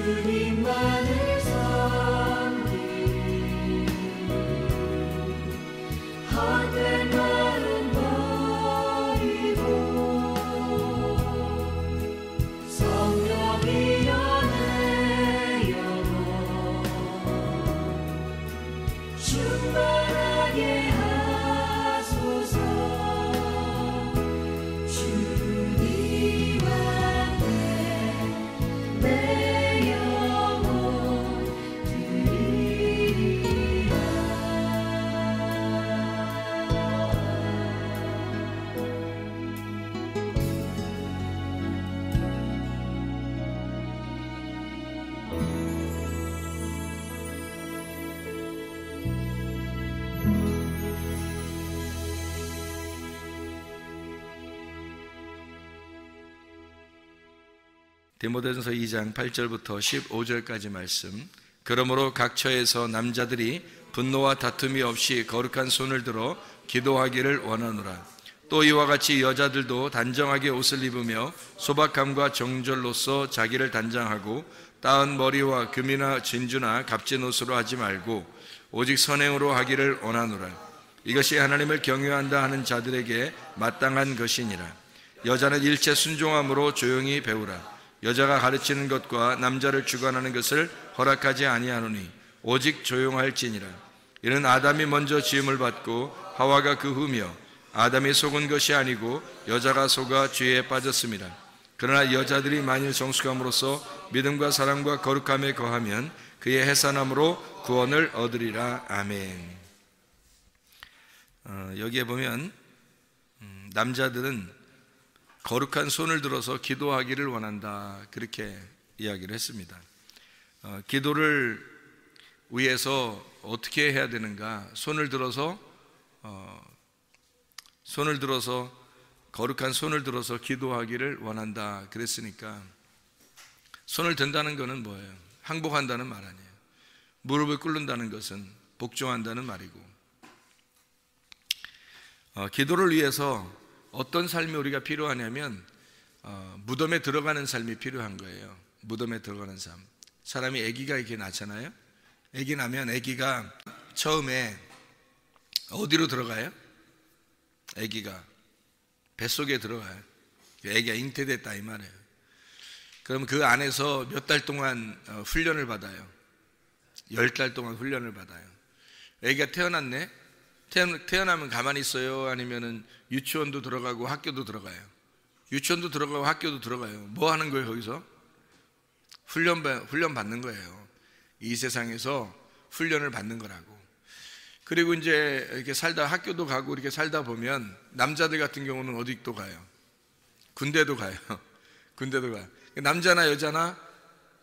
주님만을 섬기리. 헛된 마음 버리고 성령이여 내 영혼 충만하게 하소서. 주님 앞에 내 영혼 드리리라. 디모데전서 2장 8절부터 15절까지 말씀. 그러므로 각 처에서 남자들이 분노와 다툼이 없이 거룩한 손을 들어 기도하기를 원하노라. 또 이와 같이 여자들도 단정하게 옷을 입으며 소박함과 정절로서 자기를 단장하고 따은 머리와 금이나 진주나 값진 옷으로 하지 말고 오직 선행으로 하기를 원하노라. 이것이 하나님을 경외한다 하는 자들에게 마땅한 것이니라. 여자는 일체 순종함으로 조용히 배우라. 여자가 가르치는 것과 남자를 주관하는 것을 허락하지 아니하노니 오직 조용할지니라. 이는 아담이 먼저 지음을 받고 하와가 그 후며 아담이 속은 것이 아니고 여자가 속아 죄에 빠졌습니다. 그러나 여자들이 만일 성숙함으로써 믿음과 사랑과 거룩함에 거하면 그의 해산함으로 구원을 얻으리라. 아멘. 여기에 보면 남자들은 거룩한 손을 들어서 기도하기를 원한다, 그렇게 이야기를 했습니다. 기도를 위해서 어떻게 해야 되는가? 손을 들어서 거룩한 손을 들어서 기도하기를 원한다 그랬으니까, 손을 든다는 것은 뭐예요? 항복한다는 말 아니에요. 무릎을 꿇는다는 것은 복종한다는 말이고, 기도를 위해서 어떤 삶이 우리가 필요하냐면 무덤에 들어가는 삶이 필요한 거예요. 무덤에 들어가는 삶. 사람이 아기가 이렇게 낳잖아요. 아기 나면 아기가 처음에 어디로 들어가요? 아기가 뱃속에 들어가요. 아기가 잉태됐다 이 말이에요. 그럼 그 안에서 몇 달 동안 훈련을 받아요. 10달 동안 훈련을 받아요. 아기가 태어났네. 태어나면 가만히 있어요? 아니면은 유치원도 들어가고 학교도 들어가요? 유치원도 들어가고 학교도 들어가요. 뭐 하는 거예요 거기서? 훈련 받는 거예요. 이 세상에서 훈련을 받는 거라고. 그리고 이제 이렇게 살다 학교도 가고 이렇게 살다 보면 남자들 같은 경우는 어디 또 가요? 군대도 가요. 군대도 가요. 남자나 여자나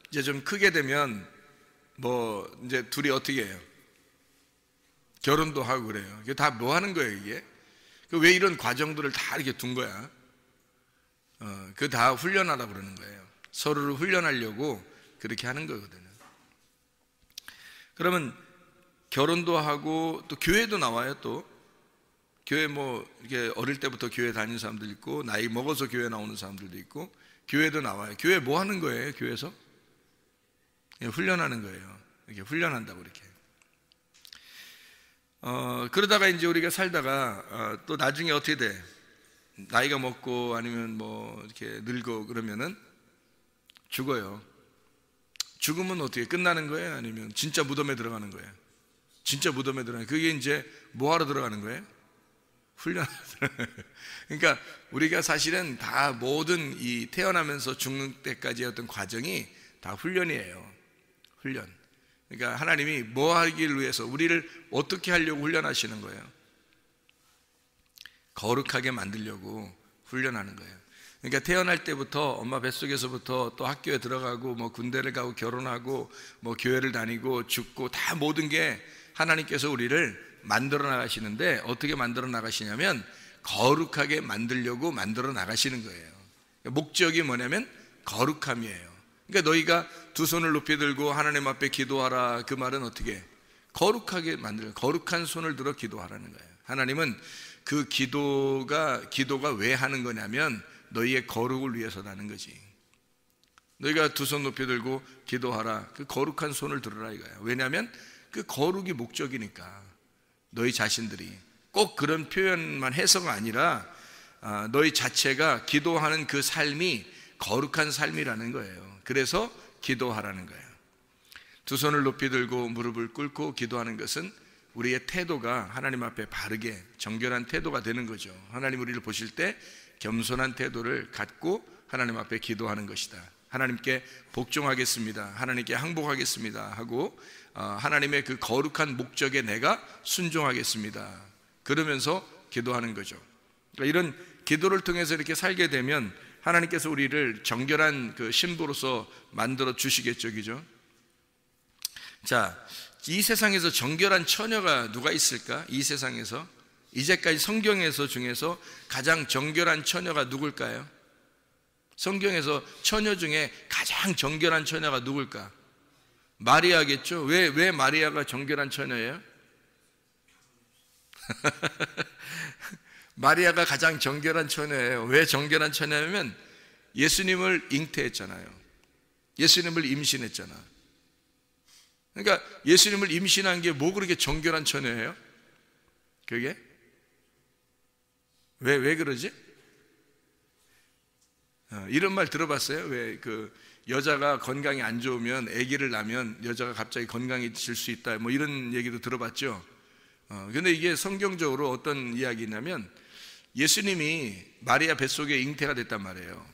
이제 좀 크게 되면 뭐 이제 둘이 어떻게 해요? 결혼도 하고 그래요. 이게 다 뭐 하는 거예요, 이게? 왜 이런 과정들을 다 이렇게 둔 거야? 그 다 훈련하라고 그러는 거예요. 서로를 훈련하려고 그렇게 하는 거거든요. 그러면 결혼도 하고 또 교회도 나와요, 또. 교회 뭐 이렇게 어릴 때부터 교회 다니는 사람들 있고, 나이 먹어서 교회 나오는 사람들도 있고, 교회도 나와요. 교회 뭐 하는 거예요, 교회에서? 훈련하는 거예요. 이렇게 훈련한다고 이렇게. 그러다가 이제 우리가 살다가 또 나중에 어떻게 돼? 나이가 먹고 아니면 뭐 이렇게 늙고 그러면은 죽어요. 죽으면 어떻게 끝나는 거예요? 아니면 진짜 무덤에 들어가는 거예요? 진짜 무덤에 들어가는 거예요. 그게 이제 뭐 하러 들어가는 거예요? 훈련하러 들어가는 거예요. 그러니까 우리가 사실은 다 모든 이 태어나면서 죽는 때까지의 어떤 과정이 다 훈련이에요. 훈련. 그러니까 하나님이 뭐 하기를 위해서 우리를 어떻게 하려고 훈련하시는 거예요? 거룩하게 만들려고 훈련하는 거예요. 그러니까 태어날 때부터 엄마 뱃속에서부터 또 학교에 들어가고 뭐 군대를 가고 결혼하고 뭐 교회를 다니고 죽고 다 모든 게 하나님께서 우리를 만들어 나가시는데, 어떻게 만들어 나가시냐면 거룩하게 만들려고 만들어 나가시는 거예요. 목적이 뭐냐면 거룩함이에요. 그러니까 너희가 두 손을 높이 들고 하나님 앞에 기도하라, 그 말은 어떻게? 거룩하게 만들어, 거룩한 손을 들어 기도하라는 거예요. 하나님은 그 기도가 왜 하는 거냐면 너희의 거룩을 위해서라는 거지. 너희가 두 손 높이 들고 기도하라. 그 거룩한 손을 들어라 이거야. 왜냐하면 그 거룩이 목적이니까. 너희 자신들이 꼭 그런 표현만 해서가 아니라 너희 자체가 기도하는 그 삶이 거룩한 삶이라는 거예요. 그래서 기도하라는 거예요. 두 손을 높이 들고 무릎을 꿇고 기도하는 것은 우리의 태도가 하나님 앞에 바르게 정결한 태도가 되는 거죠. 하나님 우리를 보실 때 겸손한 태도를 갖고 하나님 앞에 기도하는 것이다. 하나님께 복종하겠습니다, 하나님께 항복하겠습니다 하고 하나님의 그 거룩한 목적에 내가 순종하겠습니다 그러면서 기도하는 거죠. 그러니까 이런 기도를 통해서 이렇게 살게 되면 하나님께서 우리를 정결한 그 신부로서 만들어 주시겠죠, 그죠? 자, 이 세상에서 정결한 처녀가 누가 있을까? 이 세상에서 이제까지 성경에서 중에서 가장 정결한 처녀가 누굴까요? 성경에서 처녀 중에 가장 정결한 처녀가 누굴까? 마리아겠죠? 왜 마리아가 정결한 처녀예요? 마리아가 가장 정결한 처녀예요. 왜 정결한 처녀냐면 예수님을 잉태했잖아요. 예수님을 임신했잖아. 그러니까 예수님을 임신한 게 뭐 그렇게 정결한 처녀예요? 그게? 왜 그러지? 이런 말 들어봤어요? 왜 그 여자가 건강이 안 좋으면 아기를 낳으면 여자가 갑자기 건강해질 수 있다 뭐 이런 얘기도 들어봤죠. 근데 이게 성경적으로 어떤 이야기냐면 예수님이 마리아 뱃속에 잉태가 됐단 말이에요.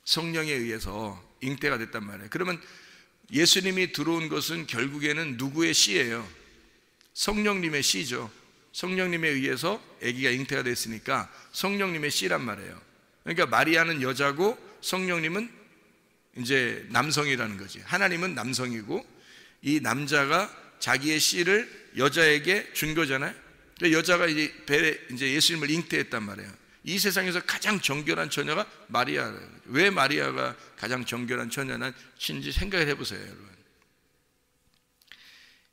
성령에 의해서 잉태가 됐단 말이에요. 그러면 예수님이 들어온 것은 결국에는 누구의 씨예요? 성령님의 씨죠. 성령님에 의해서 아기가 잉태가 됐으니까 성령님의 씨란 말이에요. 그러니까 마리아는 여자고 성령님은 이제 남성이라는 거지. 하나님은 남성이고 이 남자가 자기의 씨를 여자에게 준 거잖아요. 그러니까 여자가 이제 예수님을 잉태했단 말이에요. 이 세상에서 가장 정결한 처녀가 마리아예요. 왜 마리아가 가장 정결한 처녀인지 생각을 해보세요, 여러분.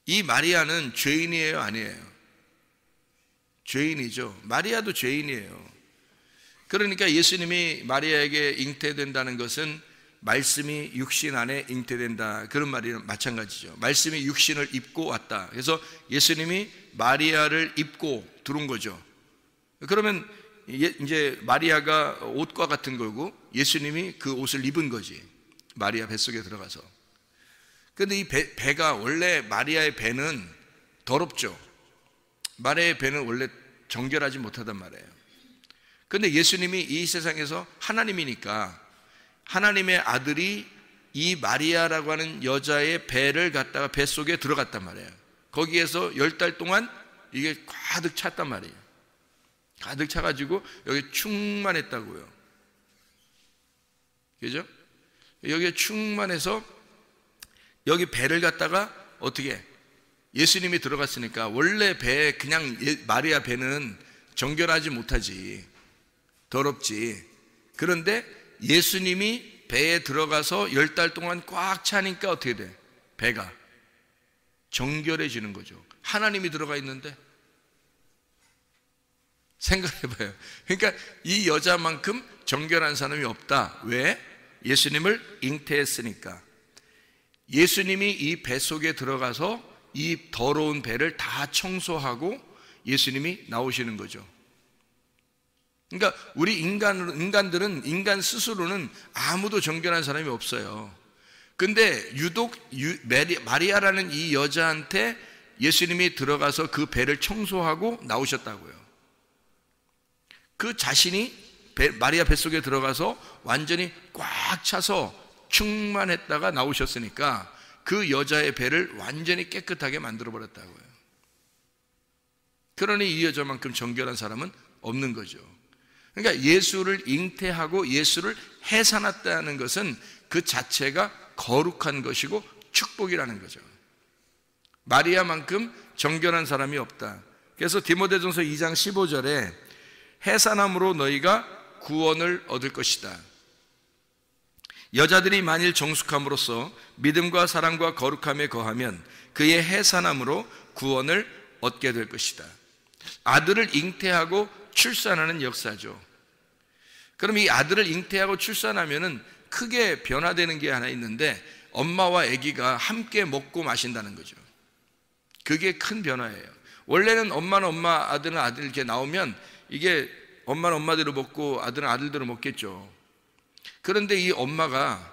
이 마리아는 죄인이에요, 아니에요? 죄인이죠. 마리아도 죄인이에요. 그러니까 예수님이 마리아에게 잉태된다는 것은 말씀이 육신 안에 잉태된다, 그런 말이랑 마찬가지죠. 말씀이 육신을 입고 왔다. 그래서 예수님이 마리아를 입고 들어온 거죠. 그러면 이제 마리아가 옷과 같은 거고 예수님이 그 옷을 입은 거지, 마리아 뱃속에 들어가서. 그런데 이 배가 원래 마리아의 배는 더럽죠. 마리아의 배는 원래 정결하지 못하단 말이에요. 그런데 예수님이 이 세상에서 하나님이니까 하나님의 아들이 이 마리아라고 하는 여자의 배를 갖다가 뱃속에 들어갔단 말이에요. 거기에서 10달 동안 이게 가득 찼단 말이에요. 가득 차가지고 여기 충만했다고요. 그죠? 여기에 충만해서 여기 배를 갖다가 어떻게 예수님이 들어갔으니까 원래 배 그냥 마리아 배는 정결하지 못하지, 더럽지. 그런데 예수님이 배에 들어가서 10달 동안 꽉 차니까 어떻게 돼? 배가 정결해지는 거죠. 하나님이 들어가 있는데. 생각해봐요. 그러니까 이 여자만큼 정결한 사람이 없다. 왜? 예수님을 잉태했으니까. 예수님이 이 배 속에 들어가서 이 더러운 배를 다 청소하고 예수님이 나오시는 거죠. 그러니까 우리 인간들은 인간 스스로는 아무도 정결한 사람이 없어요. 근데 유독 마리아라는 이 여자한테 예수님이 들어가서 그 배를 청소하고 나오셨다고요. 그 자신이 마리아 뱃속에 들어가서 완전히 꽉 차서 충만했다가 나오셨으니까 그 여자의 배를 완전히 깨끗하게 만들어 버렸다고요. 그러니 이 여자만큼 정결한 사람은 없는 거죠. 그러니까 예수를 잉태하고 예수를 해산했다는 것은 그 자체가 거룩한 것이고 축복이라는 거죠. 마리아만큼 정결한 사람이 없다. 그래서 디모데전서 2장 15절에 해산함으로 너희가 구원을 얻을 것이다. 여자들이 만일 정숙함으로써 믿음과 사랑과 거룩함에 거하면 그의 해산함으로 구원을 얻게 될 것이다. 아들을 잉태하고 출산하는 역사죠. 그럼 이 아들을 잉태하고 출산하면은 크게 변화되는 게 하나 있는데, 엄마와 아기가 함께 먹고 마신다는 거죠. 그게 큰 변화예요. 원래는 엄마는 엄마, 아들은 아들 이렇게 나오면 이게 엄마는 엄마대로 먹고 아들은 아들대로 먹겠죠. 그런데 이 엄마가,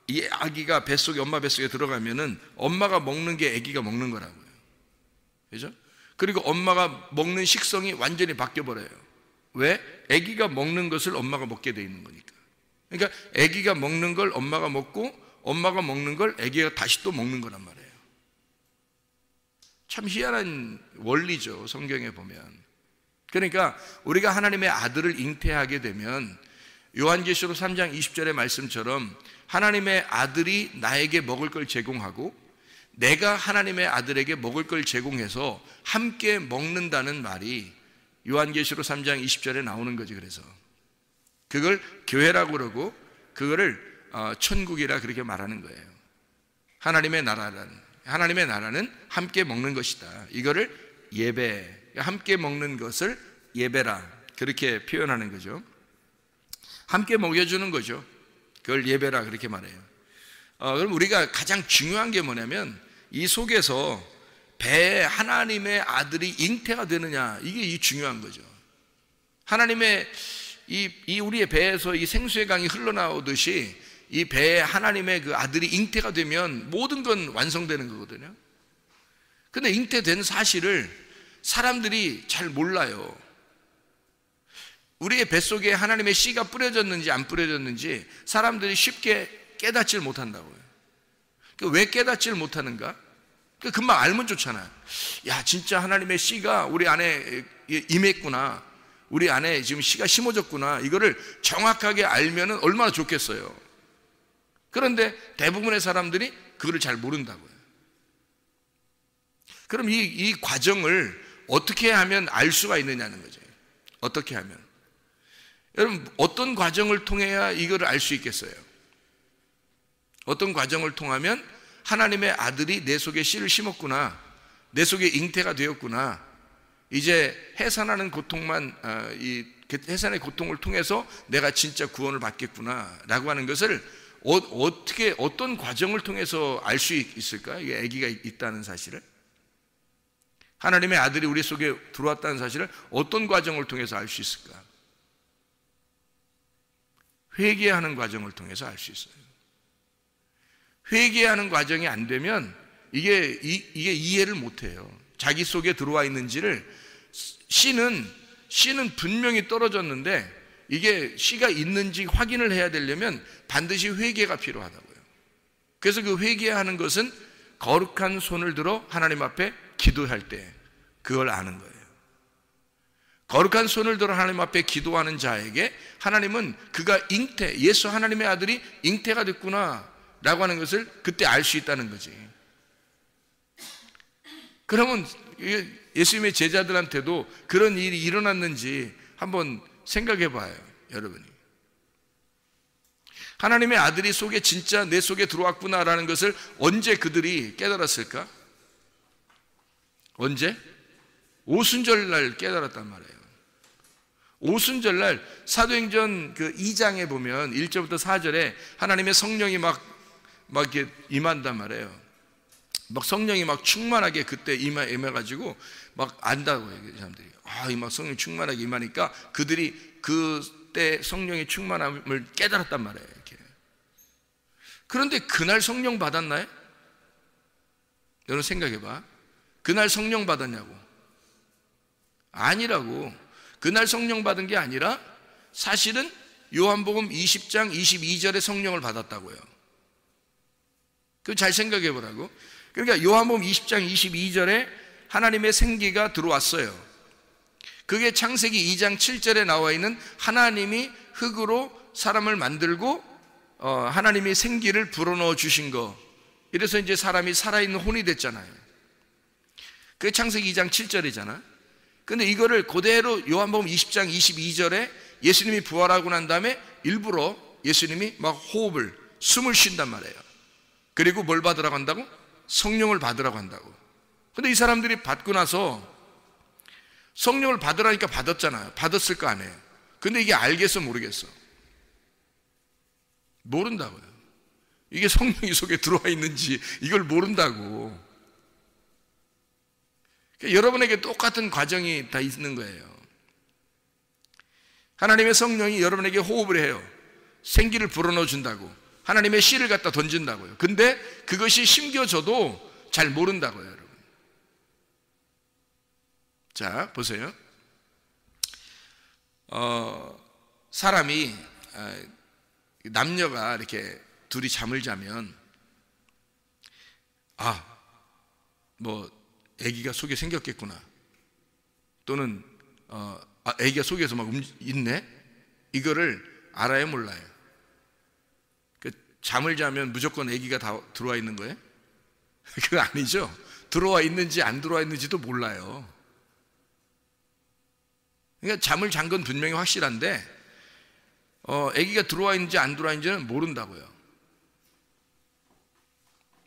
이 아기가 뱃속에, 엄마 뱃속에 들어가면은 엄마가 먹는 게 아기가 먹는 거라고요. 그죠? 그리고 엄마가 먹는 식성이 완전히 바뀌어버려요. 왜? 아기가 먹는 것을 엄마가 먹게 돼 있는 거니까. 그러니까 아기가 먹는 걸 엄마가 먹고, 엄마가 먹는 걸 아기가 다시 또 먹는 거란 말이에요. 참 희한한 원리죠, 성경에 보면. 그러니까 우리가 하나님의 아들을 잉태하게 되면 요한계시록 3장 20절의 말씀처럼 하나님의 아들이 나에게 먹을 걸 제공하고 내가 하나님의 아들에게 먹을 걸 제공해서 함께 먹는다는 말이 요한계시록 3장 20절에 나오는 거지. 그래서 그걸 교회라고 그러고 그거를 천국이라 그렇게 말하는 거예요. 하나님의 나라는 함께 먹는 것이다. 이거를 예배, 함께 먹는 것을 예배라 그렇게 표현하는 거죠. 함께 먹여주는 거죠. 그걸 예배라 그렇게 말해요. 그럼 우리가 가장 중요한 게 뭐냐면 이 속에서 배에 하나님의 아들이 잉태가 되느냐, 이게 중요한 거죠. 하나님의 이 우리의 배에서 이 생수의 강이 흘러나오듯이 이 배에 하나님의 그 아들이 잉태가 되면 모든 건 완성되는 거거든요. 근데 잉태된 사실을 사람들이 잘 몰라요. 우리의 뱃속에 하나님의 씨가 뿌려졌는지 안 뿌려졌는지 사람들이 쉽게 깨닫질 못한다고요. 왜 깨닫질 못하는가? 금방 알면 좋잖아요. 야, 진짜 하나님의 씨가 우리 안에 임했구나, 우리 안에 지금 씨가 심어졌구나, 이거를 정확하게 알면 얼마나 좋겠어요. 그런데 대부분의 사람들이 그거를 잘 모른다고요. 그럼 이 과정을 어떻게 하면 알 수가 있느냐는 거죠. 어떻게 하면. 여러분, 어떤 과정을 통해야 이거를 알 수 있겠어요? 어떤 과정을 통하면 하나님의 아들이 내 속에 씨를 심었구나, 내 속에 잉태가 되었구나, 이제 해산하는 고통만, 이 해산의 고통을 통해서 내가 진짜 구원을 받겠구나 라고 하는 것을 어떻게, 어떤 과정을 통해서 알 수 있을까? 이게 아기가 있다는 사실을, 하나님의 아들이 우리 속에 들어왔다는 사실을 어떤 과정을 통해서 알 수 있을까? 회개하는 과정을 통해서 알 수 있어요. 회개하는 과정이 안 되면 이게 이해를 못 해요. 자기 속에 들어와 있는지를. 씨는 분명히 떨어졌는데 이게 씨가 있는지 확인을 해야 되려면 반드시 회개가 필요하다고요. 그래서 그 회개하는 것은 거룩한 손을 들어 하나님 앞에 기도할 때 그걸 아는 거예요. 거룩한 손을 들어 하나님 앞에 기도하는 자에게 하나님은 그가 예수 하나님의 아들이 잉태가 됐구나 라고 하는 것을 그때 알 수 있다는 거지. 그러면 예수님의 제자들한테도 그런 일이 일어났는지 한번 생각해 봐요, 여러분이. 하나님의 아들이 속에 진짜 내 속에 들어왔구나라는 것을 언제 그들이 깨달았을까? 언제? 오순절날 깨달았단 말이에요. 오순절날 사도행전 그 2장에 보면 1절부터 4절에 하나님의 성령이 막 이렇게 임한단 말이에요. 막 성령이 막 충만하게 그때 임해가지고 막 안다고 해요, 사람들이. 이 막 성령이 충만하게 임하니까 그들이 그때 성령의 충만함을 깨달았단 말이에요, 이렇게. 그런데 그날 성령 받았나요? 여러분 생각해봐. 그날 성령 받았냐고? 아니라고. 그날 성령 받은 게 아니라 사실은 요한복음 20장 22절에 성령을 받았다고요. 그거 잘 생각해 보라고. 그러니까 요한복음 20장 22절에 하나님의 생기가 들어왔어요. 그게 창세기 2장 7절에 나와 있는 하나님이 흙으로 사람을 만들고 하나님이 생기를 불어넣어 주신 거. 이래서 이제 사람이 살아있는 혼이 됐잖아요. 그게 창세기 2장 7절이잖아. 근데 이거를 그대로 요한복음 20장 22절에 예수님이 부활하고 난 다음에 일부러 예수님이 막 숨을 쉰단 말이에요. 그리고 뭘 받으라고 한다고? 성령을 받으라고 한다고. 근데 이 사람들이 받고 나서 성령을 받으라니까 받았잖아요. 받았을 거 아니에요. 근데 이게 알겠어 모르겠어? 모른다고요. 이게 성령이 속에 들어와 있는지 이걸 모른다고. 그러니까 여러분에게 똑같은 과정이 다 있는 거예요. 하나님의 성령이 여러분에게 호흡을 해요. 생기를 불어넣어 준다고. 하나님의 씨를 갖다 던진다고요. 근데 그것이 심겨져도 잘 모른다고요, 여러분. 자, 보세요. 사람이, 남녀가 이렇게 둘이 잠을 자면, 아기가 속에 생겼겠구나. 또는, 아기가 속에서 막 있네? 이거를 알아요, 몰라요? 잠을 자면 무조건 아기가 다 들어와 있는 거예요? 그거 아니죠. 들어와 있는지 안 들어와 있는지도 몰라요. 그러니까 잠을 잔 건 분명히 확실한데 아기가 들어와 있는지 안 들어와 있는지는 모른다고요.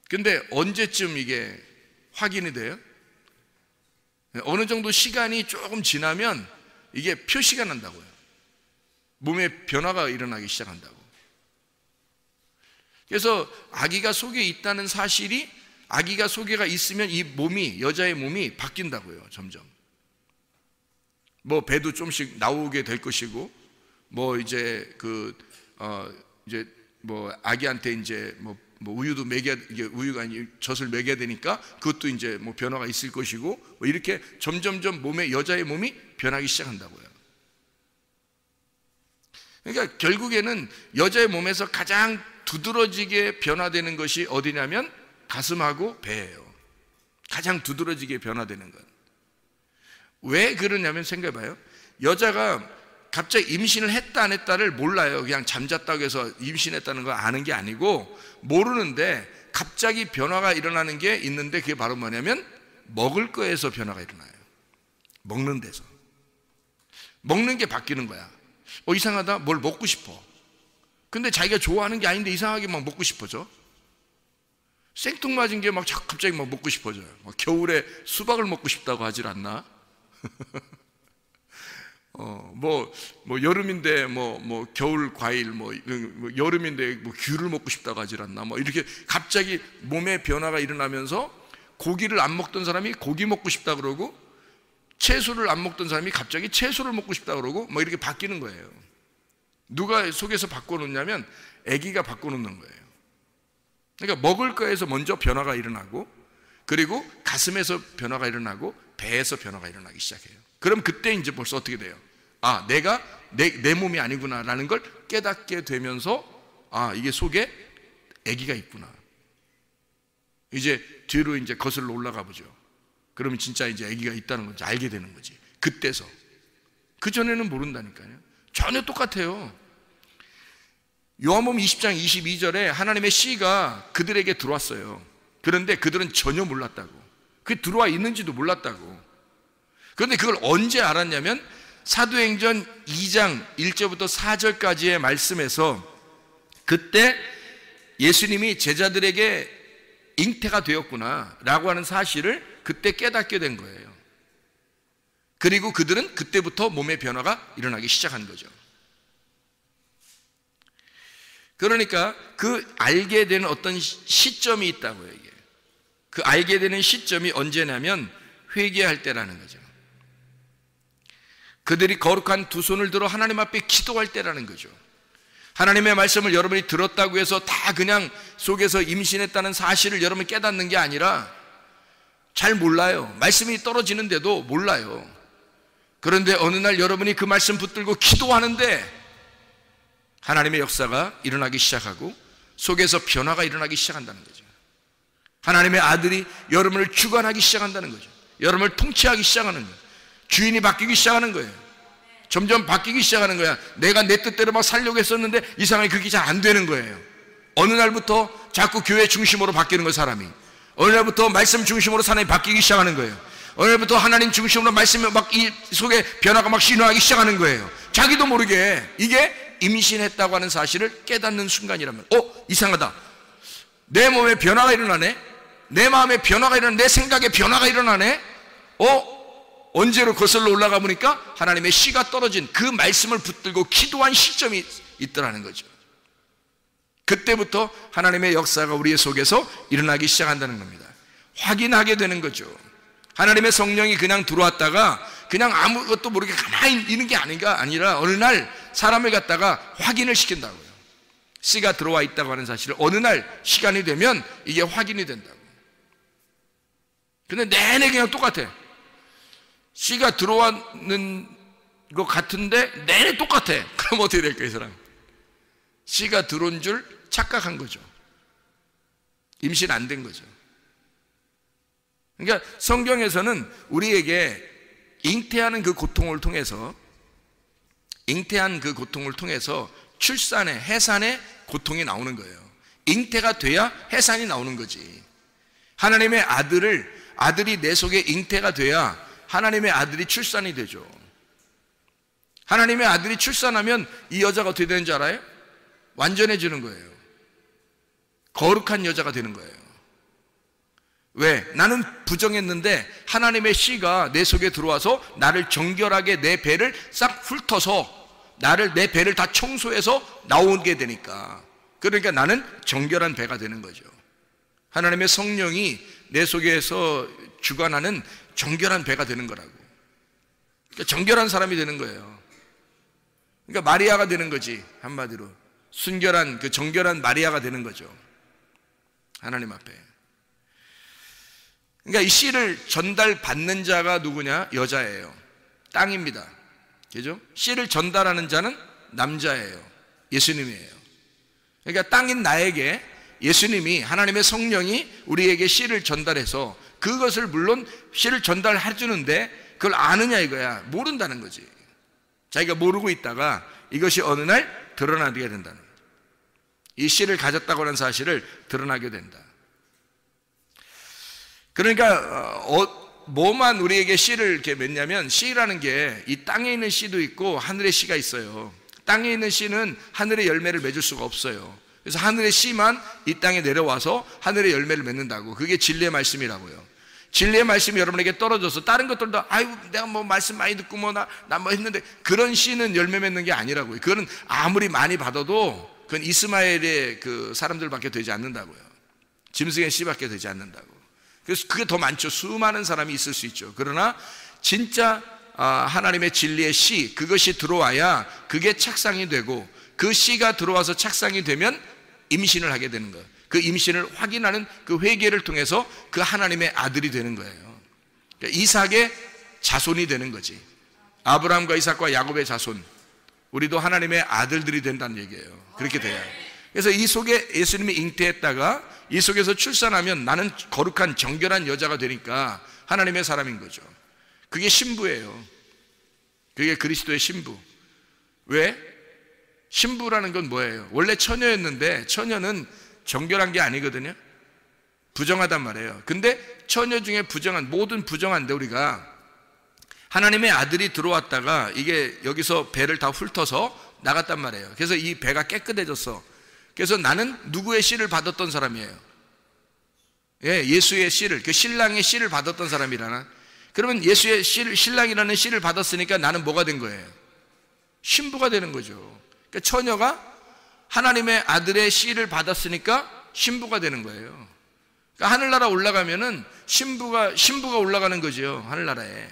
근데 언제쯤 이게 확인이 돼요? 어느 정도 시간이 조금 지나면 이게 표시가 난다고요. 몸에 변화가 일어나기 시작한다고. 그래서 아기가 속에 있다는 사실이, 아기가 속에가 있으면 이 몸이, 여자의 몸이 바뀐다고요. 점점 배도 좀씩 나오게 될 것이고, 아기한테 이제 우유도 먹여야, 이게 우유가 아니 젖을 먹여야 되니까 그것도 이제 변화가 있을 것이고, 이렇게 점점점 여자의 몸이 변하기 시작한다고요. 그러니까 결국에는 여자의 몸에서 가장 두드러지게 변화되는 것이 어디냐면 가슴하고 배예요. 가장 두드러지게 변화되는 것. 왜 그러냐면 생각해봐요. 여자가 갑자기 임신을 했다 안 했다를 몰라요. 그냥 잠잤다고 해서 임신했다는 걸 아는 게 아니고, 모르는데 갑자기 변화가 일어나는 게 있는데, 그게 바로 뭐냐면 먹을 거에서 변화가 일어나요. 먹는 데서. 먹는 게 바뀌는 거야. 이상하다, 뭘 먹고 싶어. 근데 자기가 좋아하는 게 아닌데 이상하게 막 먹고 싶어져. 생뚱맞은 게 막 갑자기 막 먹고 싶어져요. 겨울에 수박을 먹고 싶다고 하질 않나? 여름인데 겨울 과일, 여름인데 귤을 먹고 싶다고 하질 않나? 이렇게 갑자기 몸에 변화가 일어나면서, 고기를 안 먹던 사람이 고기 먹고 싶다 그러고, 채소를 안 먹던 사람이 갑자기 채소를 먹고 싶다 그러고, 이렇게 바뀌는 거예요. 누가 속에서 바꿔놓냐면 아기가 바꿔놓는 거예요. 그러니까 먹을 거에서 먼저 변화가 일어나고, 그리고 가슴에서 변화가 일어나고, 배에서 변화가 일어나기 시작해요. 그럼 그때 이제 벌써 어떻게 돼요? 내가 내 몸이 아니구나 라는 걸 깨닫게 되면서, 이게 속에 아기가 있구나. 이제 뒤로 이제 거슬러 올라가 보죠. 그러면 진짜 이제 아기가 있다는 걸 알게 되는 거지. 그때서. 그전에는 모른다니까요. 전혀 똑같아요. 요한복음 20장 22절에 하나님의 씨가 그들에게 들어왔어요. 그런데 그들은 전혀 몰랐다고. 그게 들어와 있는지도 몰랐다고. 그런데 그걸 언제 알았냐면 사도행전 2장 1절부터 4절까지의 말씀에서, 그때 예수님이 제자들에게 잉태가 되었구나 라고 하는 사실을 그때 깨닫게 된 거예요. 그리고 그들은 그때부터 몸의 변화가 일어나기 시작한 거죠. 그러니까 그 알게 되는 어떤 시점이 있다고요. 이게 그 알게 되는 시점이 언제냐면 회개할 때라는 거죠. 그들이 거룩한 두 손을 들어 하나님 앞에 기도할 때라는 거죠. 하나님의 말씀을 여러분이 들었다고 해서 다 그냥 속에서 임신했다는 사실을 여러분이 깨닫는 게 아니라, 잘 몰라요. 말씀이 떨어지는데도 몰라요. 그런데 어느 날 여러분이 그 말씀 붙들고 기도하는데 하나님의 역사가 일어나기 시작하고 속에서 변화가 일어나기 시작한다는 거죠. 하나님의 아들이 여러분을 주관하기 시작한다는 거죠. 여러분을 통치하기 시작하는 거예요. 주인이 바뀌기 시작하는 거예요. 점점 바뀌기 시작하는 거야. 내가 내 뜻대로 막 살려고 했었는데 이상하게 그게 잘 안 되는 거예요. 어느 날부터 자꾸 교회 중심으로 바뀌는 거예요. 사람이 어느 날부터 말씀 중심으로 사람이 바뀌기 시작하는 거예요. 어느 날부터 하나님 중심으로 말씀이 막 이 속에 변화가 막 신호하기 시작하는 거예요. 자기도 모르게. 이게 임신했다고 하는 사실을 깨닫는 순간이라면, 이상하다, 내 몸에 변화가 일어나네, 내 마음에 변화가 일어나네, 내 생각에 변화가 일어나네. 언제로 거슬러 올라가 보니까 하나님의 씨가 떨어진 그 말씀을 붙들고 기도한 시점이 있더라는 거죠. 그때부터 하나님의 역사가 우리의 속에서 일어나기 시작한다는 겁니다. 확인하게 되는 거죠. 하나님의 성령이 그냥 들어왔다가 그냥 아무것도 모르게 가만히 있는 게 아니라 어느 날 사람을 갖다가 확인을 시킨다고요. 씨가 들어와 있다고 하는 사실을 어느 날 시간이 되면 이게 확인이 된다고. 근데 내내 그냥 똑같아. 씨가 들어왔는 것 같은데 내내 똑같아. 그럼 어떻게 될까요, 이 사람? 씨가 들어온 줄 착각한 거죠. 임신 안 된 거죠. 그러니까 성경에서는 우리에게 잉태하는 그 고통을 통해서 출산의, 해산의 고통이 나오는 거예요. 잉태가 돼야 해산이 나오는 거지. 하나님의 아들이 내 속에 잉태가 돼야 하나님의 아들이 출산이 되죠. 하나님의 아들이 출산하면 이 여자가 어떻게 되는 줄 알아요? 완전해지는 거예요. 거룩한 여자가 되는 거예요. 왜? 나는 부정했는데 하나님의 씨가 내 속에 들어와서 나를 정결하게 내 배를 싹 훑어서 내 배를 다 청소해서 나오게 되니까, 그러니까 나는 정결한 배가 되는 거죠. 하나님의 성령이 내 속에서 주관하는 정결한 배가 되는 거라고. 그러니까 정결한 사람이 되는 거예요. 그러니까 마리아가 되는 거지. 한마디로 순결한, 그 정결한 마리아가 되는 거죠. 하나님 앞에. 그러니까 이 씨를 전달받는 자가 누구냐? 여자예요. 땅입니다. 그죠? 씨를 전달하는 자는 남자예요. 예수님이에요. 그러니까 땅인 나에게 예수님이, 하나님의 성령이 우리에게 씨를 전달해서 그것을 물론 씨를 전달해 주는데 그걸 아느냐 이거야. 모른다는 거지. 자기가 모르고 있다가 이것이 어느 날 드러나게 된다는 거예요. 이 씨를 가졌다고 하는 사실을 드러나게 된다. 그러니까 뭐만 우리에게 씨를 이렇게 맺냐면, 씨라는 게 이 땅에 있는 씨도 있고 하늘의 씨가 있어요. 땅에 있는 씨는 하늘의 열매를 맺을 수가 없어요. 그래서 하늘의 씨만 이 땅에 내려와서 하늘의 열매를 맺는다고. 그게 진리의 말씀이라고요. 진리의 말씀이 여러분에게 떨어져서 다른 것들도 아유 내가 뭐 말씀 많이 듣고 뭐 나 뭐 했는데, 그런 씨는 열매 맺는 게 아니라고요. 그거는 아무리 많이 받아도 그건 이스마엘의 그 사람들밖에 되지 않는다고요. 짐승의 씨밖에 되지 않는다고. 그래서 그게 더 많죠. 수많은 사람이 있을 수 있죠. 그러나 진짜 하나님의 진리의 씨, 그것이 들어와야 그게 착상이 되고, 그 씨가 들어와서 착상이 되면 임신을 하게 되는 거예요. 그 임신을 확인하는 그 회개를 통해서 그 하나님의 아들이 되는 거예요. 그러니까 이삭의 자손이 되는 거지. 아브라함과 이삭과 야곱의 자손, 우리도 하나님의 아들들이 된다는 얘기예요. 그렇게 돼야. 그래서 이 속에 예수님이 잉태했다가 이 속에서 출산하면 나는 거룩한 정결한 여자가 되니까 하나님의 사람인 거죠. 그게 신부예요. 그게 그리스도의 신부. 왜? 신부라는 건 뭐예요? 원래 처녀였는데 처녀는 정결한 게 아니거든요. 부정하단 말이에요. 근데 처녀 중에 모든 부정한데 우리가 하나님의 아들이 들어왔다가 이게 여기서 배를 다 훑어서 나갔단 말이에요. 그래서 이 배가 깨끗해졌어. 그래서 나는 누구의 씨를 받았던 사람이에요? 예수의 씨를, 그 신랑의 씨를 받았던 사람이라나. 그러면 예수의 씨를, 신랑이라는 씨를 받았으니까 나는 뭐가 된 거예요? 신부가 되는 거죠. 그러니까 처녀가 하나님의 아들의 씨를 받았으니까 신부가 되는 거예요. 그러니까 하늘나라 올라가면은 신부가 올라가는 거죠. 하늘나라에.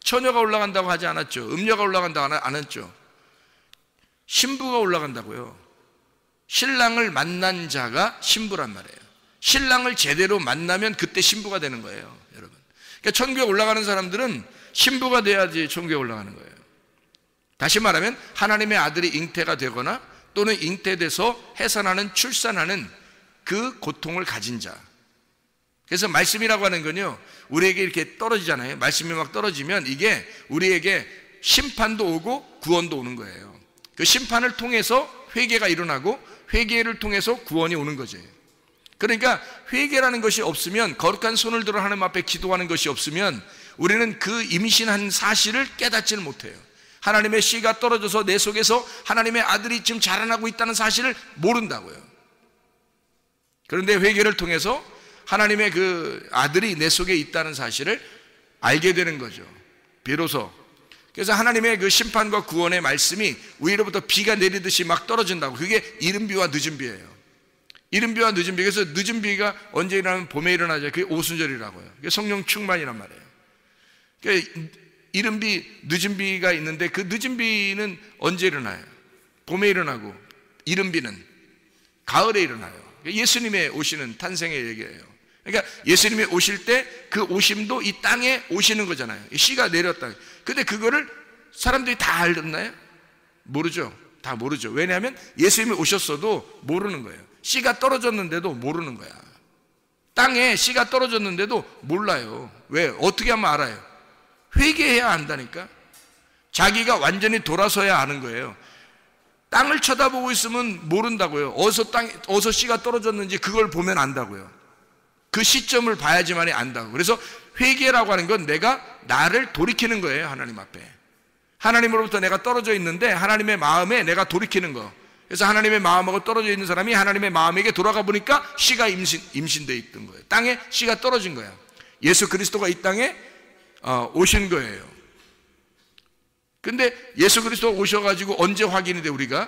처녀가 올라간다고 하지 않았죠. 음녀가 올라간다고 안 했죠. 신부가 올라간다고요. 신랑을 만난 자가 신부란 말이에요. 신랑을 제대로 만나면 그때 신부가 되는 거예요, 여러분. 그러니까 천국에 올라가는 사람들은 신부가 돼야지 천국에 올라가는 거예요. 다시 말하면 하나님의 아들이 잉태가 되거나 또는 잉태돼서 해산하는, 출산하는 그 고통을 가진 자. 그래서 말씀이라고 하는 건요, 우리에게 이렇게 떨어지잖아요. 말씀이 막 떨어지면 이게 우리에게 심판도 오고 구원도 오는 거예요. 그 심판을 통해서 회개가 일어나고 회개를 통해서 구원이 오는 거죠. 그러니까 회개라는 것이 없으면, 거룩한 손을 들어 하나님 앞에 기도하는 것이 없으면 우리는 그 임신한 사실을 깨닫지를 못해요. 하나님의 씨가 떨어져서 내 속에서 하나님의 아들이 지금 자라나고 있다는 사실을 모른다고요. 그런데 회개를 통해서 하나님의 그 아들이 내 속에 있다는 사실을 알게 되는 거죠. 비로소. 그래서 하나님의 그 심판과 구원의 말씀이 위로부터 비가 내리듯이 막 떨어진다고. 그게 이른 비와 늦은 비예요. 이른비와 늦은비. 그래서 늦은비가 언제 일어나면 봄에 일어나죠. 그게 오순절이라고요. 그게 성령 충만이란 말이에요. 그러니까 이른비, 늦은비가 있는데 그 늦은비는 언제 일어나요? 봄에 일어나고 이른비는 가을에 일어나요. 예수님의 오시는 탄생의 얘기예요. 그러니까 예수님이 오실 때 그 오심도 이 땅에 오시는 거잖아요. 씨가 내렸다. 근데 그거를 사람들이 다 알았나요? 모르죠. 다 모르죠. 왜냐하면 예수님이 오셨어도 모르는 거예요. 씨가 떨어졌는데도 모르는 거야. 땅에 씨가 떨어졌는데도 몰라요. 왜? 어떻게 하면 알아요? 회개해야 안다니까. 자기가 완전히 돌아서야 아는 거예요. 땅을 쳐다보고 있으면 모른다고요. 어디서 씨가 떨어졌는지 그걸 보면 안다고요. 그 시점을 봐야지만이 안다고. 그래서 회개라고 하는 건 내가 나를 돌이키는 거예요. 하나님 앞에. 하나님으로부터 내가 떨어져 있는데 하나님의 마음에 내가 돌이키는 거. 그래서 하나님의 마음하고 떨어져 있는 사람이 하나님의 마음에게 돌아가 보니까 씨가 임신되어 있던 거예요. 땅에 씨가 떨어진 거야. 예수 그리스도가 이 땅에 오신 거예요. 근데 예수 그리스도가 오셔가지고 언제 확인이 돼? 우리가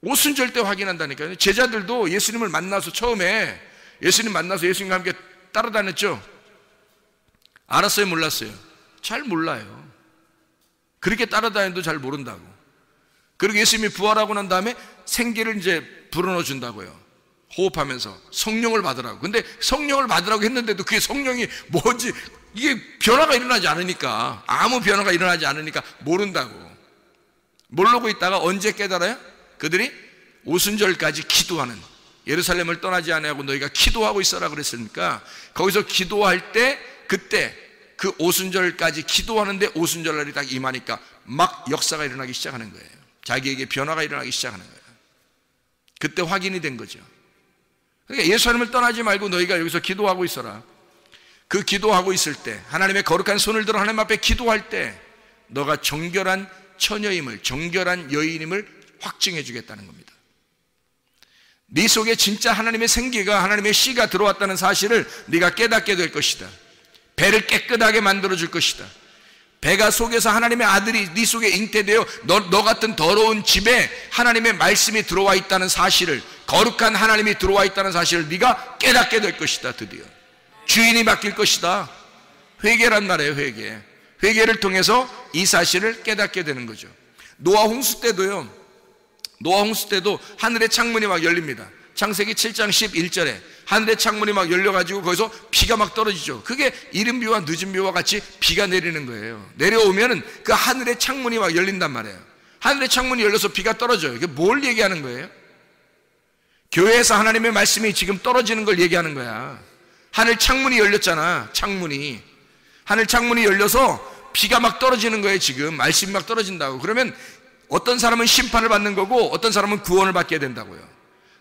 오순절 때 확인한다니까요. 제자들도 예수님을 만나서 처음에 예수님 만나서 예수님과 함께 따라다녔죠. 알았어요? 몰랐어요? 잘 몰라요. 그렇게 따라다녀도 잘 모른다고. 그리고 예수님이 부활하고 난 다음에 생기를 이제 불어넣어 준다고요. 호흡하면서 성령을 받으라고. 근데 성령을 받으라고 했는데도 그게 성령이 뭔지 이게 변화가 일어나지 않으니까, 아무 변화가 일어나지 않으니까 모른다고. 모르고 있다가 언제 깨달아요? 그들이 오순절까지 기도하는, 예루살렘을 떠나지 아니하고 너희가 기도하고 있어라 그랬으니까 거기서 기도할 때, 그때 그 오순절까지 기도하는데 오순절날이 딱 임하니까 막 역사가 일어나기 시작하는 거예요. 자기에게 변화가 일어나기 시작하는 거예요. 그때 확인이 된 거죠. 그러니까 예루살렘을 떠나지 말고 너희가 여기서 기도하고 있어라. 그 기도하고 있을 때, 하나님의 거룩한 손을 들어 하나님 앞에 기도할 때 너가 정결한 처녀임을, 정결한 여인임을 확증해 주겠다는 겁니다. 네 속에 진짜 하나님의 생기가, 하나님의 씨가 들어왔다는 사실을 네가 깨닫게 될 것이다. 배를 깨끗하게 만들어 줄 것이다. 배가 속에서 하나님의 아들이 네 속에 잉태되어 너 같은 더러운 집에 하나님의 말씀이 들어와 있다는 사실을, 거룩한 하나님이 들어와 있다는 사실을 네가 깨닫게 될 것이다. 드디어 주인이 바뀔 것이다. 회개란 말이에요. 회개를 통해서 이 사실을 깨닫게 되는 거죠. 노아 홍수 때도요, 노아 홍수 때도 하늘의 창문이 막 열립니다. 창세기 7장 11절에 하늘의 창문이 막 열려가지고 거기서 비가 막 떨어지죠. 그게 이른비와 늦은비와 같이 비가 내리는 거예요. 내려오면은 그 하늘의 창문이 막 열린단 말이에요. 하늘의 창문이 열려서 비가 떨어져요. 이게 뭘 얘기하는 거예요? 교회에서 하나님의 말씀이 지금 떨어지는 걸 얘기하는 거야. 하늘 창문이 열렸잖아. 하늘 창문이 열려서 비가 막 떨어지는 거예요. 지금 말씀이 막 떨어진다고. 그러면 어떤 사람은 심판을 받는 거고 어떤 사람은 구원을 받게 된다고요.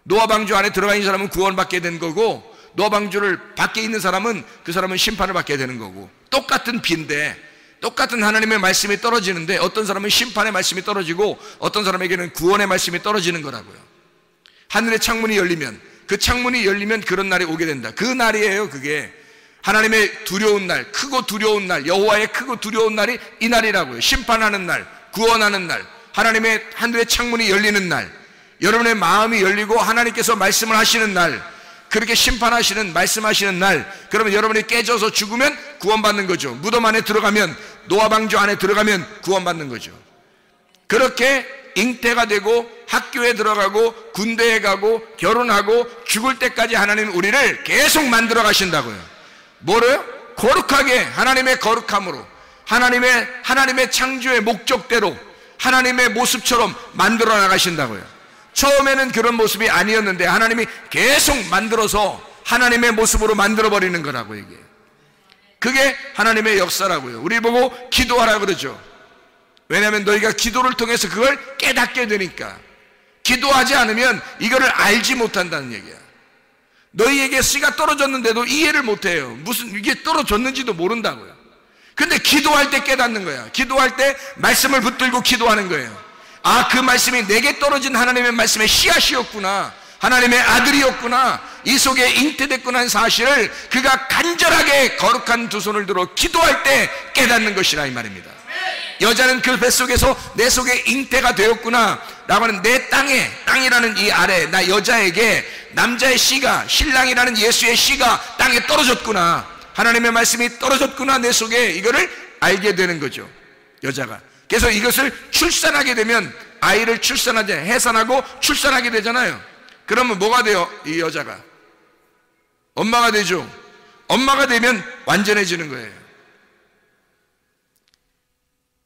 노아 방주 안에 들어가 있는 사람은 구원받게 된 거고, 노아 방주를 밖에 있는 사람은 그 사람은 심판을 받게 되는 거고, 똑같은 비인데, 똑같은 하나님의 말씀이 떨어지는데 어떤 사람은 심판의 말씀이 떨어지고 어떤 사람에게는 구원의 말씀이 떨어지는 거라고요. 하늘의 창문이 열리면, 그 창문이 열리면 그런 날이 오게 된다. 그 날이에요. 그게 하나님의 두려운 날, 크고 두려운 날, 여호와의 크고 두려운 날이 이 날이라고요. 심판하는 날, 구원하는 날, 하나님의 하늘의 창문이 열리는 날, 여러분의 마음이 열리고 하나님께서 말씀을 하시는 날, 그렇게 심판하시는, 말씀하시는 날, 그러면 여러분이 깨져서 죽으면 구원받는 거죠. 무덤 안에 들어가면, 노아 방주 안에 들어가면 구원받는 거죠. 그렇게 잉태가 되고 학교에 들어가고 군대에 가고 결혼하고 죽을 때까지 하나님은 우리를 계속 만들어 가신다고요. 뭐래요? 거룩하게, 하나님의 거룩함으로, 하나님의 창조의 목적대로 하나님의 모습처럼 만들어 나가신다고요. 처음에는 그런 모습이 아니었는데 하나님이 계속 만들어서 하나님의 모습으로 만들어버리는 거라고 이게. 그게 하나님의 역사라고요. 우리 보고 기도하라 그러죠. 왜냐하면 너희가 기도를 통해서 그걸 깨닫게 되니까. 기도하지 않으면 이거를 알지 못한다는 얘기야. 너희에게 씨가 떨어졌는데도 이해를 못해요. 무슨 이게 떨어졌는지도 모른다고요. 근데 기도할 때 깨닫는 거야. 기도할 때 말씀을 붙들고 기도하는 거예요. 아, 그 말씀이 내게 떨어진 하나님의 말씀의 씨앗이었구나, 하나님의 아들이었구나, 이 속에 잉태됐구나 하는 사실을 그가 간절하게 거룩한 두 손을 들어 기도할 때 깨닫는 것이라 이 말입니다. 여자는 그 뱃속에서 내 속에 잉태가 되었구나 라고 하는 내 땅이라는 이 아래 나 여자에게 남자의 씨가, 신랑이라는 예수의 씨가 땅에 떨어졌구나, 하나님의 말씀이 떨어졌구나 내 속에, 이거를 알게 되는 거죠, 여자가. 그래서 이것을 출산하게 되면, 아이를 출산하지, 해산하고 출산하게 되잖아요. 그러면 뭐가 돼요? 이 여자가 엄마가 되죠. 엄마가 되면 완전해지는 거예요.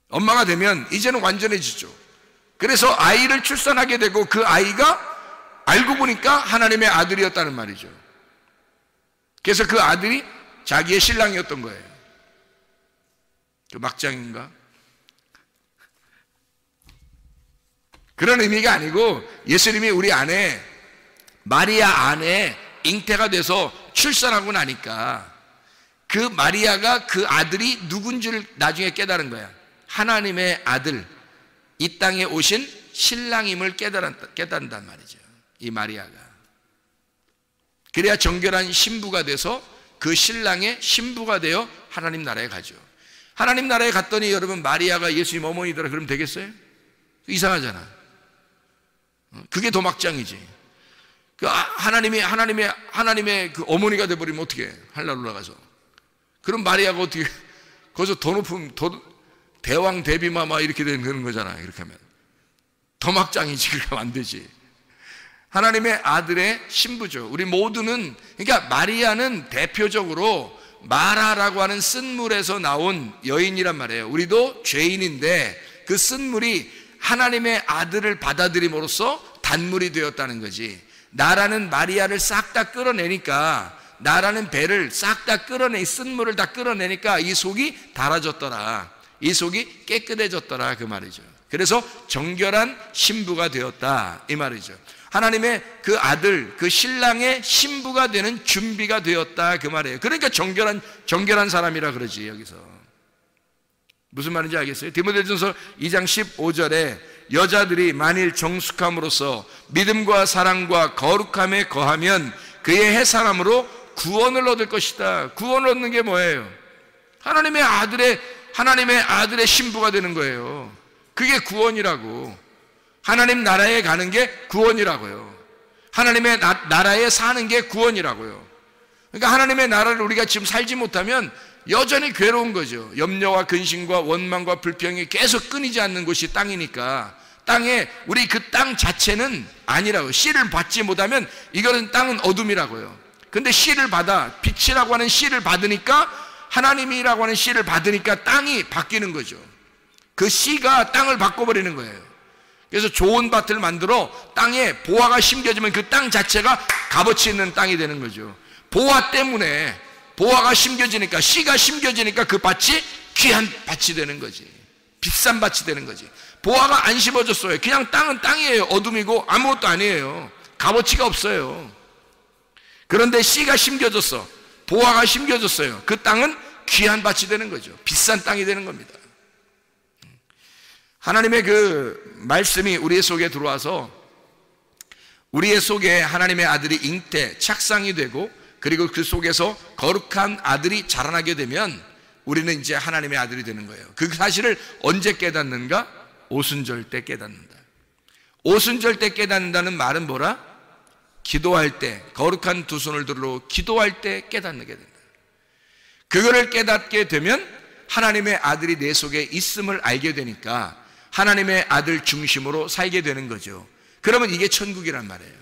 엄마가 되면 이제는 완전해지죠. 그래서 아이를 출산하게 되고, 그 아이가 알고 보니까 하나님의 아들이었다는 말이죠. 그래서 그 아들이 자기의 신랑이었던 거예요. 그 막장인가? 그런 의미가 아니고, 예수님이 우리 안에, 마리아 안에 잉태가 돼서 출산하고 나니까 그 마리아가, 그 아들이 누군 줄 나중에 깨달은 거야. 하나님의 아들, 이 땅에 오신 신랑임을 깨달은단 말이죠, 이 마리아가. 그래야 정결한 신부가 돼서 그 신랑의 신부가 되어 하나님 나라에 가죠. 하나님 나라에 갔더니 여러분, 마리아가 예수님 어머니더라 그러면 되겠어요? 이상하잖아. 그게 더 막장이지. 그 하나님의 그 어머니가 돼버리면 어떻게 해? 하늘나라 올라가서. 그럼 마리아가 어떻게, 거기서 더 높은, 대왕 대비마마 이렇게 되는 거잖아. 이렇게 하면 더 막장이지. 그렇게 하면 안 되지. 하나님의 아들의 신부죠. 우리 모두는, 그러니까 마리아는 대표적으로 마라라고 하는 쓴물에서 나온 여인이란 말이에요. 우리도 죄인인데 그 쓴물이 하나님의 아들을 받아들임으로써 단물이 되었다는 거지. 나라는 마리아를 싹 다 끌어내니까, 나라는 배를 싹 다 쓴물을 다 끌어내니까 이 속이 달아졌더라, 이 속이 깨끗해졌더라, 그 말이죠. 그래서 정결한 신부가 되었다, 이 말이죠. 하나님의 그 아들, 그 신랑의 신부가 되는 준비가 되었다, 그 말이에요. 그러니까 정결한 사람이라 그러지. 여기서 무슨 말인지 알겠어요? 디모데전서 2장 15절에 여자들이 만일 정숙함으로써 믿음과 사랑과 거룩함에 거하면 그의 해산함으로 구원을 얻을 것이다. 구원을 얻는 게 뭐예요? 하나님의 아들의 신부가 되는 거예요. 그게 구원이라고. 하나님 나라에 가는 게 구원이라고요. 하나님의 나라에 사는 게 구원이라고요. 그러니까 하나님의 나라를 우리가 지금 살지 못하면 여전히 괴로운 거죠. 염려와 근심과 원망과 불평이 계속 끊이지 않는 곳이 땅이니까, 땅에 우리 그 땅 자체는 아니라고. 씨를 받지 못하면 이거는 땅은 어둠이라고요. 근데 씨를 받아, 빛이라고 하는 씨를 받으니까, 하나님이라고 하는 씨를 받으니까 땅이 바뀌는 거죠. 그 씨가 땅을 바꿔버리는 거예요. 그래서 좋은 밭을 만들어 땅에 보화가 심겨지면 그 땅 자체가 값어치 있는 땅이 되는 거죠. 보화 때문에, 보화가 심겨지니까, 씨가 심겨지니까 그 밭이 귀한 밭이 되는 거지. 비싼 밭이 되는 거지. 보화가 안 심어졌어요. 그냥 땅은 땅이에요. 어둠이고 아무것도 아니에요. 값어치가 없어요. 그런데 씨가 심겨졌어, 보화가 심겨졌어요. 그 땅은 귀한 밭이 되는 거죠. 비싼 땅이 되는 겁니다. 하나님의 그 말씀이 우리의 속에 들어와서 우리의 속에 하나님의 아들이 잉태, 착상이 되고, 그리고 그 속에서 거룩한 아들이 자라나게 되면 우리는 이제 하나님의 아들이 되는 거예요. 그 사실을 언제 깨닫는가? 오순절 때 깨닫는다. 오순절 때 깨닫는다는 말은 뭐라? 기도할 때, 거룩한 두 손을 들어 기도할 때 깨닫게 된다. 그거를 깨닫게 되면 하나님의 아들이 내 속에 있음을 알게 되니까 하나님의 아들 중심으로 살게 되는 거죠. 그러면 이게 천국이란 말이에요.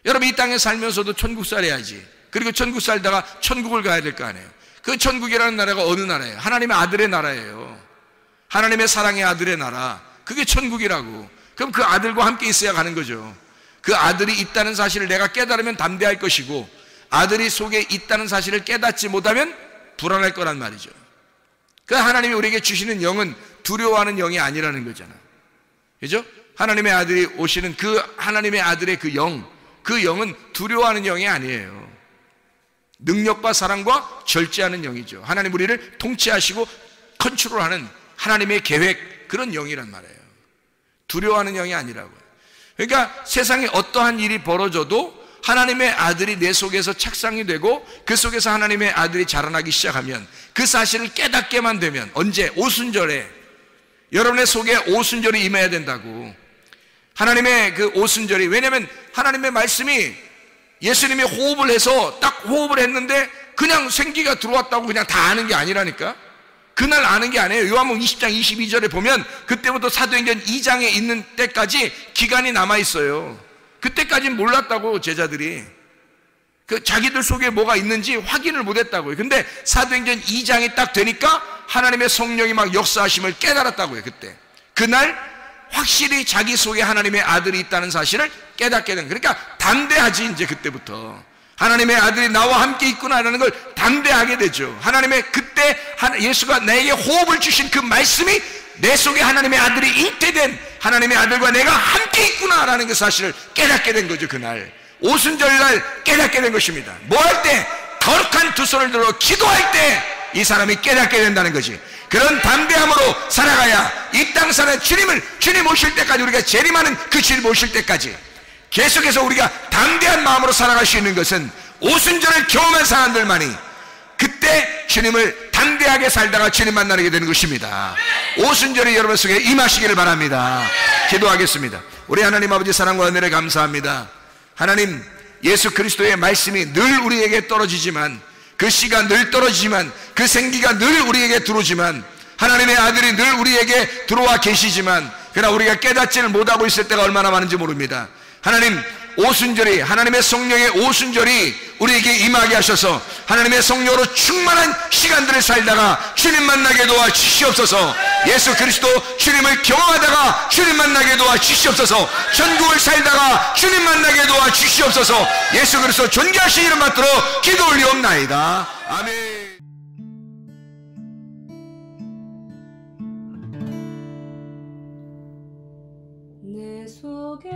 여러분, 이 땅에 살면서도 천국 살아야지. 그리고 천국 살다가 천국을 가야 될 거 아니에요. 그 천국이라는 나라가 어느 나라예요? 하나님의 아들의 나라예요. 하나님의 사랑의 아들의 나라. 그게 천국이라고. 그럼 그 아들과 함께 있어야 가는 거죠. 그 아들이 있다는 사실을 내가 깨달으면 담대할 것이고, 아들이 속에 있다는 사실을 깨닫지 못하면 불안할 거란 말이죠. 그 하나님이 우리에게 주시는 영은 두려워하는 영이 아니라는 거잖아. 그죠? 하나님의 아들이 오시는 그 하나님의 아들의 그 영은 두려워하는 영이 아니에요. 능력과 사랑과 절제하는 영이죠. 하나님 우리를 통치하시고 컨트롤하는 하나님의 계획, 그런 영이란 말이에요. 두려워하는 영이 아니라고요. 그러니까 세상에 어떠한 일이 벌어져도 하나님의 아들이 내 속에서 착상이 되고 그 속에서 하나님의 아들이 자라나기 시작하면, 그 사실을 깨닫게만 되면, 언제? 오순절에. 여러분의 속에 오순절이 임해야 된다고. 하나님의 그 오순절이, 왜냐하면 하나님의 말씀이 예수님이 호흡을 해서 딱 호흡을 했는데 그냥 생기가 들어왔다고 그냥 다 아는 게 아니라니까. 그날 아는 게 아니에요. 요한복음 20장 22절에 보면 그때부터 사도행전 2장에 있는 때까지 기간이 남아있어요. 그때까지는 몰랐다고, 제자들이. 그 자기들 속에 뭐가 있는지 확인을 못했다고요. 근데 사도행전 2장이 딱 되니까 하나님의 성령이 막 역사하심을 깨달았다고요. 그때 그날 확실히 자기 속에 하나님의 아들이 있다는 사실을 깨닫게 된. 그러니까 담대하지. 이제 그때부터 하나님의 아들이 나와 함께 있구나라는 걸 담대하게 되죠. 하나님의 그때 예수가 나에게 호흡을 주신 그 말씀이 내 속에 하나님의 아들이 잉태된, 하나님의 아들과 내가 함께 있구나라는 그 사실을 깨닫게 된 거죠. 그날 오순절날 깨닫게 된 것입니다. 뭐 할 때? 거룩한 두 손을 들어 기도할 때 이 사람이 깨닫게 된다는 거지. 그런 담대함으로 살아가야 이 땅 사는 주님 오실 때까지, 우리가 재림하는 그 주님 오실 때까지 계속해서 우리가 담대한 마음으로 살아갈 수 있는 것은 오순절을 경험한 사람들만이 그때 주님을 담대하게 살다가 주님 만나게 되는 것입니다. 오순절이 여러분 속에 임하시기를 바랍니다. 기도하겠습니다. 우리 하나님 아버지 사랑과 은혜를 감사합니다. 하나님, 예수 그리스도의 말씀이 늘 우리에게 떨어지지만, 그 씨가 늘 떨어지지만, 그 생기가 늘 우리에게 들어오지만, 하나님의 아들이 늘 우리에게 들어와 계시지만, 그러나 우리가 깨닫지를 못하고 있을 때가 얼마나 많은지 모릅니다. 하나님, 오순절이, 하나님의 성령의 오순절이 우리에게 임하게 하셔서 하나님의 성령으로 충만한 시간들을 살다가 주님 만나게 도와 주시옵소서. 예수 그리스도 주님을 경험하다가 주님 만나게 도와 주시옵소서. 천국을 살다가 주님 만나게 도와 주시옵소서. 예수 그리스도 존귀하신 이름 받들어 기도 올리옵나이다. 아멘. 내 속에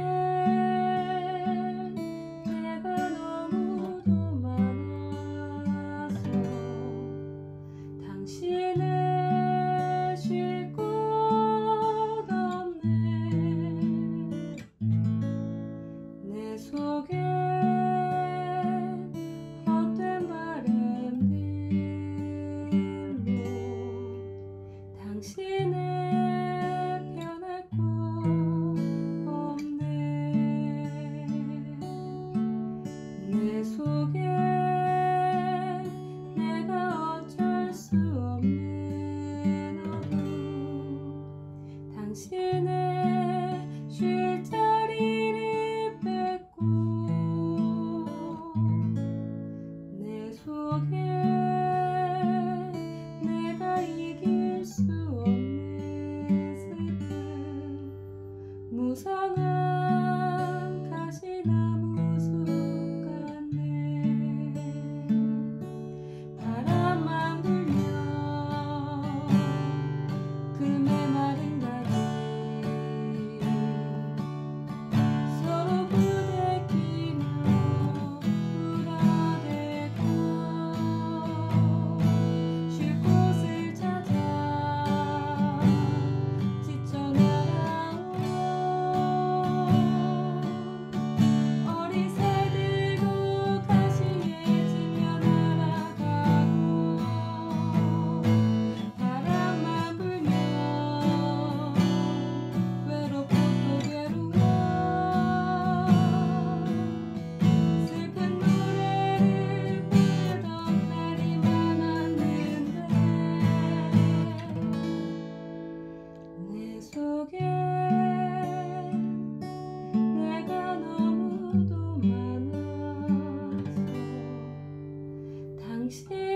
내가 너무도 많아서 당신을 쉴 곳 없네. 내 속에 헛된 바램들로 당신을 변할 곳 없네. 내 속에 내가 어쩔 수 없는 어둠, 당신의 쉴 자리를 뺏고 내 속에 내가 이길 수 없는 슬픔, 무성한 가시나무 숲 같네. 바람만 불면 그 메마른 가지 서로 부대끼며 울어대고 쉴 곳을 찾아 지쳐 날아온 어린 새들도 가시에 지며 날아가고 바람만 불면 외롭고 또 괴로워 슬픈 노래를 부르던 날이 많았는데 내 속에 내가 너무도 많아서 당신